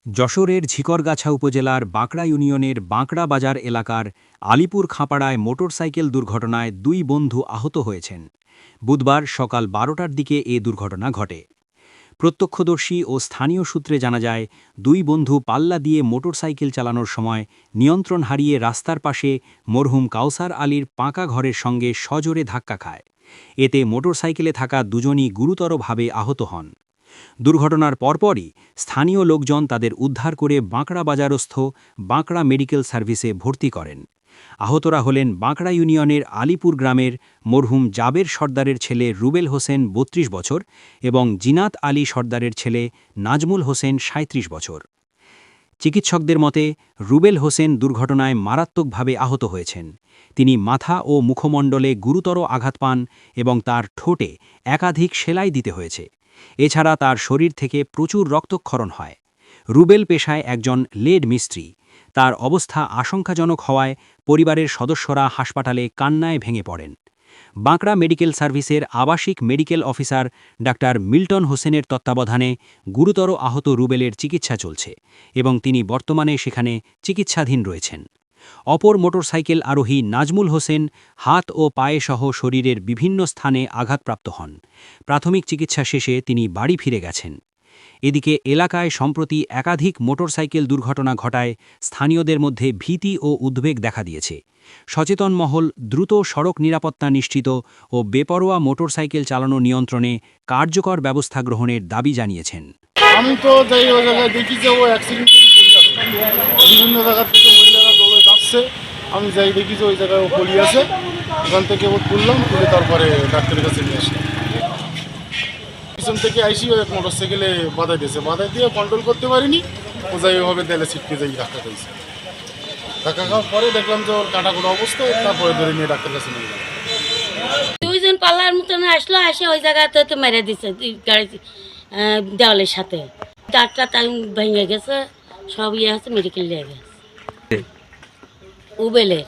যশোরের ঝিকরগাছা উপজেলার বাঁকড়া ইউনিয়নের বাঁকড়া বাজার এলাকার আলিপুর খাঁপাড়ায় মোটরসাইকেল দুর্ঘটনায় দুই বন্ধু আহত হয়েছেন। বুধবার সকাল ১২টার দিকে এ দুর্ঘটনা ঘটে। প্রত্যক্ষদর্শী ও স্থানীয় সূত্রে জানা যায়, দুই বন্ধু পাল্লা দিয়ে মোটরসাইকেল চালানোর সময় নিয়ন্ত্রণ হারিয়ে রাস্তার পাশে মরহুম কাউসার আলীর পাকা ঘরের সঙ্গে সজোরে ধাক্কা খায়। এতে মোটরসাইকেলে থাকা দুজনই গুরুতরভাবে আহত হন। দুর্ঘটনার পরপরই স্থানীয় লোকজন তাদের উদ্ধার করে বাঁকড়া বাজারস্থ বাঁকড়া মেডিকেল সার্ভিসে ভর্তি করেন। আহতরা হলেন বাঁকড়া ইউনিয়নের আলিপুর গ্রামের মরহুম জাবের সর্দারের ছেলে রুবেল হোসেন ৩২ বছর এবং জিনাত আলী সর্দারের ছেলে নাজমুল হোসেন ৩৭ বছর। চিকিৎসকদের মতে রুবেল হোসেন দুর্ঘটনায় মারাত্মকভাবে আহত হয়েছেন। তিনি মাথা ও মুখমণ্ডলে গুরুতর আঘাত পান এবং তার ঠোঁটে একাধিক সেলাই দিতে হয়েছে। এছাড়া তার শরীর থেকে প্রচুর রক্তক্ষরণ হয়। রুবেল পেশায় একজন লেড মিস্ত্রি। তার অবস্থা আশঙ্কাজনক হওয়ায় পরিবারের সদস্যরা হাসপাতালে কান্নায় ভেঙে পড়েন। বাঁকড়া মেডিকেল সার্ভিসের আবাসিক মেডিকেল অফিসার ডাক্তার মিল্টন হোসেনের তত্ত্বাবধানে গুরুতর আহত রুবেলের চিকিৎসা চলছে এবং তিনি বর্তমানে সেখানে চিকিৎসাধীন রয়েছেন। অপর মোটরসাইকেল আরোহী নাজমুল হোসেন হাত ও পায়ে সহ শরীরের বিভিন্ন স্থানে আঘাতপ্রাপ্ত হন। প্রাথমিক চিকিৎসা শেষে তিনি বাড়ি ফিরে গেছেন। এদিকে এলাকায় সম্প্রতি একাধিক মোটরসাইকেল দুর্ঘটনা ঘটায় স্থানীয়দের মধ্যে ভীতি ও উদ্বেগ দেখা দিয়েছে। সচেতন মহল দ্রুত সড়ক নিরাপত্তা নিশ্চিত ও বেপরোয়া মোটরসাইকেল চালানো নিয়ন্ত্রণে কার্যকর ব্যবস্থা গ্রহণের দাবি জানিয়েছেন। আমি তো যাই ওই জায়গায় দেখি যে ও অ্যাক্সিডেন্ট বিভিন্ন জায়গা থেকে মহিলারা দৌড়ে যাচ্ছে। আমি যাই দেখি যে ওই জায়গায় ও পলি আছে, ওখান থেকে ও তুললাম, তুলে তারপরে ডাক্তারের কাছে নিয়ে আসলাম। পিছন থেকে আইসি ও এক মোটরসাইকেলে বাধা দিয়েছে, বাধা দিয়ে কন্ট্রোল করতে পারিনি, ও যাই ওভাবে দেলে ছিটকে যাই ধাক্কা খাইছে। ধাক্কা খাওয়ার পরে দেখলাম যে ওর কাটাকুটো অবস্থা, তারপরে ধরে নিয়ে ডাক্তারের কাছে নিয়ে গেলাম। দুইজন পাল্লার মতন আসলো, এসে ওই জায়গাতে তো মেরে দিচ্ছে গাড়ি দেওয়ালের সাথে। ডাক্তার তাই ভেঙে গেছে, সব ইয়ে আছে, মেডিকেল নিয়ে গেছে। উবেলের